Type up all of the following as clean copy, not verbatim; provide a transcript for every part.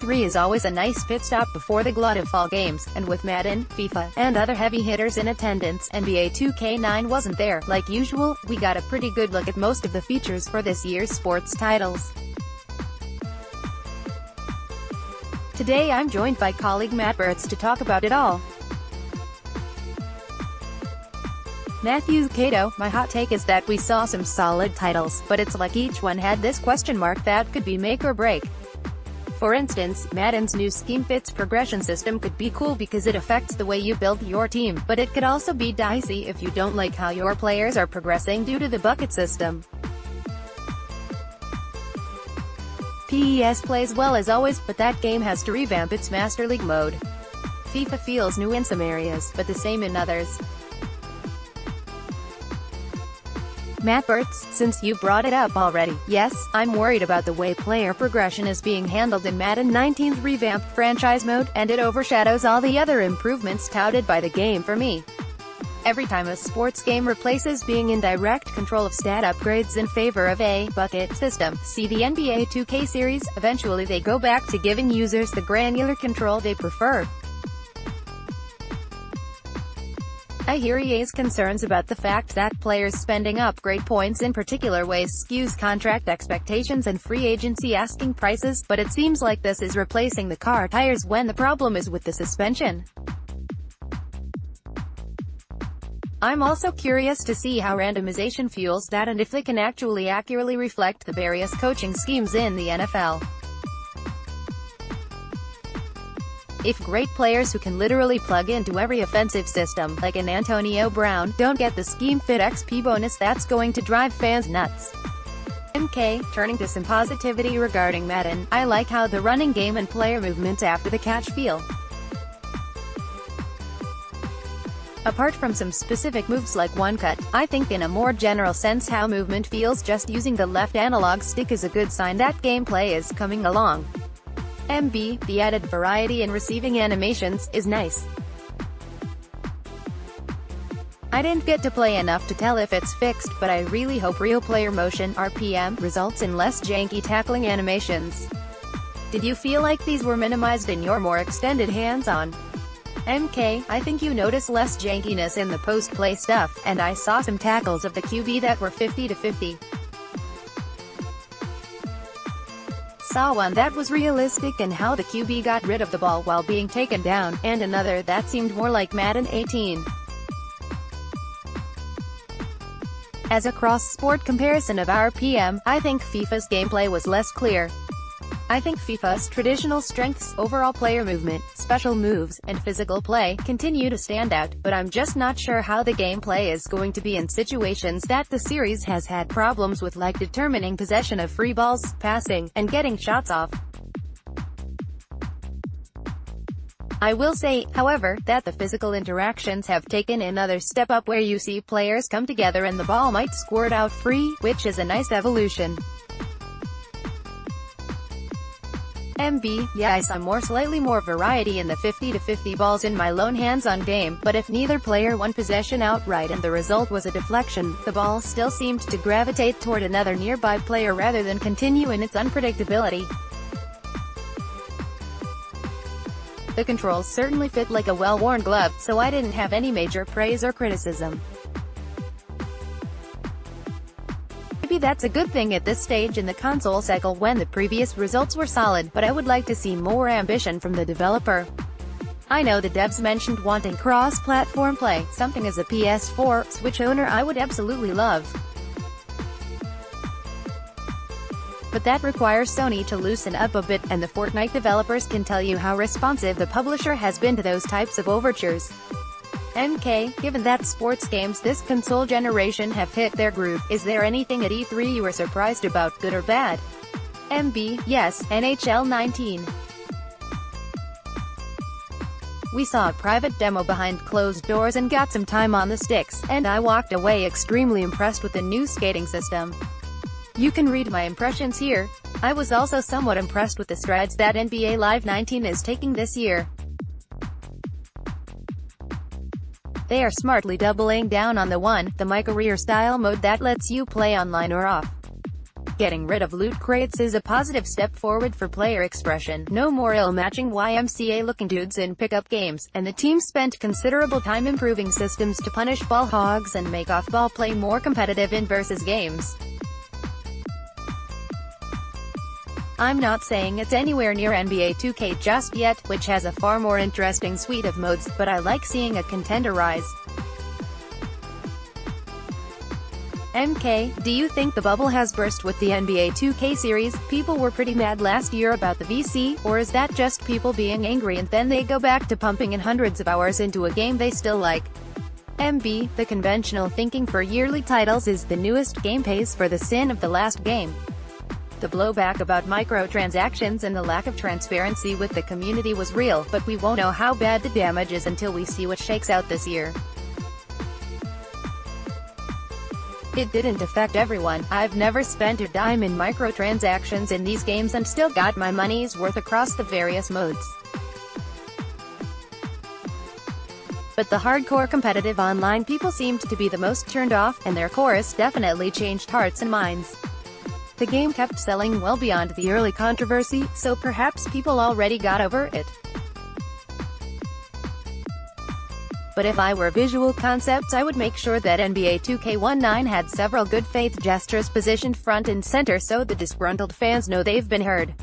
E3 is always a nice pit stop before the glut of fall games, and with Madden, FIFA, and other heavy hitters in attendance, NBA 2K9 wasn't there. Like usual, we got a pretty good look at most of the features for this year's sports titles. Today I'm joined by colleague Matt Bertz to talk about it all. Matthew Kato, my hot take is that we saw some solid titles, but it's like each one had this question mark that could be make or break. For instance, Madden's new scheme fits progression system could be cool because it affects the way you build your team, but it could also be dicey if you don't like how your players are progressing due to the bucket system. PES plays well as always, but that game has to revamp its Master League mode. FIFA feels new in some areas, but the same in others. Matt Bertz, since you brought it up already, yes, I'm worried about the way player progression is being handled in Madden 19's revamped franchise mode, and it overshadows all the other improvements touted by the game for me. Every time a sports game replaces being in direct control of stat upgrades in favor of a bucket system, see the NBA 2K series, eventually they go back to giving users the granular control they prefer. I hear EA's concerns about the fact that players spending upgrade points in particular ways skews contract expectations and free agency asking prices, but it seems like this is replacing the car tires when the problem is with the suspension. I'm also curious to see how randomization fuels that and if they can actually accurately reflect the various coaching schemes in the NFL. If great players who can literally plug into every offensive system, like an Antonio Brown, don't get the scheme fit XP bonus, that's going to drive fans nuts. MK, turning to some positivity regarding Madden, I like how the running game and player movement after the catch feel. Apart from some specific moves like one cut, I think in a more general sense how movement feels just using the left analog stick is a good sign that gameplay is coming along. MB, the added variety in receiving animations, is nice. I didn't get to play enough to tell if it's fixed, but I really hope real player motion (RPM) results in less janky tackling animations. Did you feel like these were minimized in your more extended hands-on? MK, I think you notice less jankiness in the post-play stuff, and I saw some tackles of the QB that were 50-50. Saw one that was realistic and how the QB got rid of the ball while being taken down, and another that seemed more like Madden 18. As a cross-sport comparison of RPM, I think FIFA's gameplay was less clear. I think FIFA's traditional strengths, overall player movement, special moves, and physical play, continue to stand out, but I'm just not sure how the gameplay is going to be in situations that the series has had problems with, like determining possession of free balls, passing, and getting shots off. I will say, however, that the physical interactions have taken another step up where you see players come together and the ball might squirt out free, which is a nice evolution. MB, yeah, I saw slightly more variety in the 50-50 balls in my lone hands-on game, but if neither player won possession outright and the result was a deflection, the ball still seemed to gravitate toward another nearby player rather than continue in its unpredictability. The controls certainly fit like a well-worn glove, so I didn't have any major praise or criticism. Maybe that's a good thing at this stage in the console cycle when the previous results were solid, but I would like to see more ambition from the developer. I know the devs mentioned wanting cross-platform play, something as a PS4 Switch owner I would absolutely love. But that requires Sony to loosen up a bit, and the Fortnite developers can tell you how responsive the publisher has been to those types of overtures. MK, given that sports games this console generation have hit their groove, is there anything at E3 you were surprised about, good or bad? MB, yes, NHL 19. We saw a private demo behind closed doors and got some time on the sticks, and I walked away extremely impressed with the new skating system. You can read my impressions here. I was also somewhat impressed with the strides that NBA Live 19 is taking this year. They are smartly doubling down on the my career style mode that lets you play online or off. Getting rid of loot crates is a positive step forward for player expression. No more ill-matching YMCA-looking dudes in pickup games, and the team spent considerable time improving systems to punish ball hogs and make off-ball play more competitive in versus games. I'm not saying it's anywhere near NBA 2K just yet, which has a far more interesting suite of modes, but I like seeing a contender rise. MK, do you think the bubble has burst with the NBA 2K series? People were pretty mad last year about the VC, or is that just people being angry and then they go back to pumping in hundreds of hours into a game they still like? MB, the conventional thinking for yearly titles is the newest game pays for the sin of the last game. The blowback about microtransactions and the lack of transparency with the community was real, but we won't know how bad the damage is until we see what shakes out this year. It didn't affect everyone. I've never spent a dime in microtransactions in these games and still got my money's worth across the various modes. But the hardcore competitive online people seemed to be the most turned off, and their chorus definitely changed hearts and minds. The game kept selling well beyond the early controversy, so perhaps people already got over it. But if I were Visual Concepts, I would make sure that NBA 2K19 had several good faith gestures positioned front and center so the disgruntled fans know they've been heard.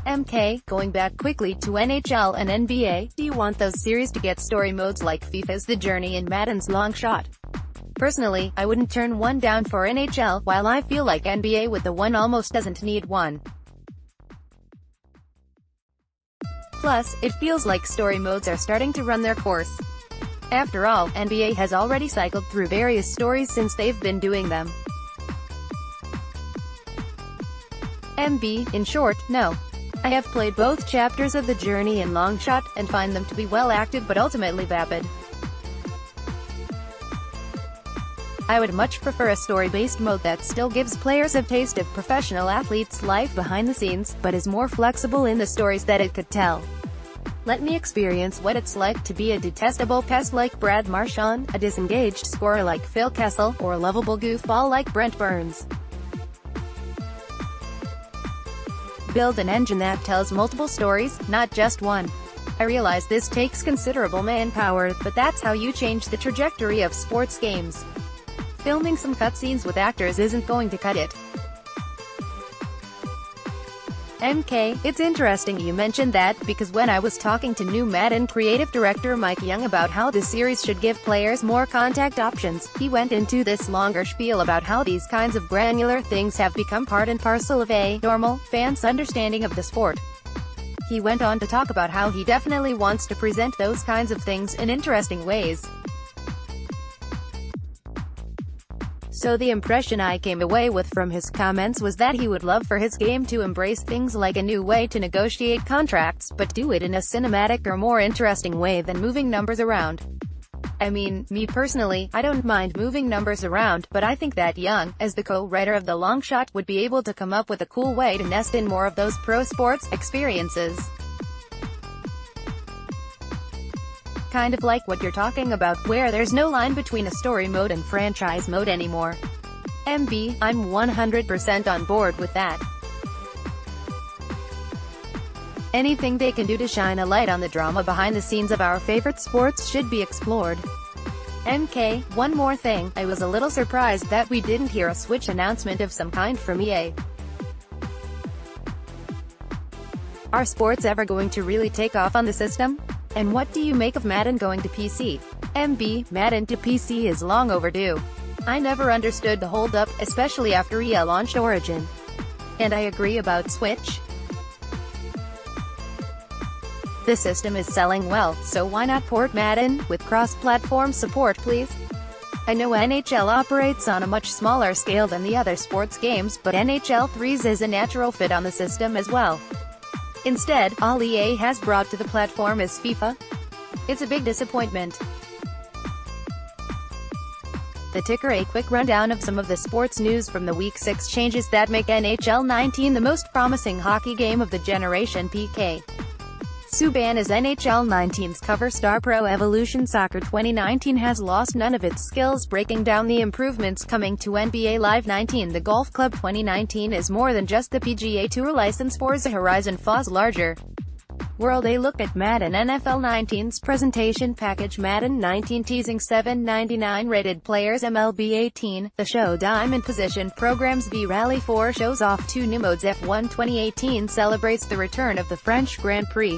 MK, going back quickly to NHL and NBA, do you want those series to get story modes like FIFA's The Journey and Madden's Long Shot? Personally, I wouldn't turn one down for NHL, while I feel like NBA with the one almost doesn't need one. Plus, it feels like story modes are starting to run their course. After all, NBA has already cycled through various stories since they've been doing them. MB, in short, no. I have played both chapters of The Journey and Long Shot, and find them to be well acted but ultimately vapid. I would much prefer a story-based mode that still gives players a taste of professional athletes' life behind the scenes, but is more flexible in the stories that it could tell. Let me experience what it's like to be a detestable pest like Brad Marchand, a disengaged scorer like Phil Kessel, or a lovable goofball like Brent Burns. Build an engine that tells multiple stories, not just one. I realize this takes considerable manpower, but that's how you change the trajectory of sports games. Filming some cutscenes with actors isn't going to cut it. MK, it's interesting you mentioned that, because when I was talking to new Madden creative director Mike Young about how the series should give players more contact options, he went into this longer spiel about how these kinds of granular things have become part and parcel of a normal fan's understanding of the sport. He went on to talk about how he definitely wants to present those kinds of things in interesting ways. So the impression I came away with from his comments was that he would love for his game to embrace things like a new way to negotiate contracts, but do it in a cinematic or more interesting way than moving numbers around. I mean, me personally, I don't mind moving numbers around, but I think that Young, as the co-writer of The Long Shot, would be able to come up with a cool way to nest in more of those pro sports experiences. Kind of like what you're talking about, where there's no line between a story mode and franchise mode anymore. MB, I'm 100% on board with that. Anything they can do to shine a light on the drama behind the scenes of our favorite sports should be explored. MK, one more thing, I was a little surprised that we didn't hear a Switch announcement of some kind from EA. Are sports ever going to really take off on the system? And what do you make of Madden going to PC? MB, Madden to PC is long overdue. I never understood the hold-up, especially after EA launched Origin. And I agree about Switch. The system is selling well, so why not port Madden, with cross-platform support please? I know NHL operates on a much smaller scale than the other sports games, but NHL 3's is a natural fit on the system as well. Instead, all EA has brought to the platform is FIFA. It's a big disappointment. The ticker. A quick rundown of some of the sports news from the Week 6 changes that make NHL 19 the most promising hockey game of the generation. PK. Subban is NHL 19's cover star. Pro Evolution Soccer 2019 has lost none of its skills. Breaking down the improvements coming to NBA Live 19. The Golf Club 2019 is more than just the PGA Tour license. Forza Horizon Foz larger world. A look at Madden NFL 19's presentation package. Madden 19 teasing $7.99 rated players. MLB 18, the show diamond position programs. V Rally 4 shows off 2 new modes. F1 2018 celebrates the return of the French Grand Prix.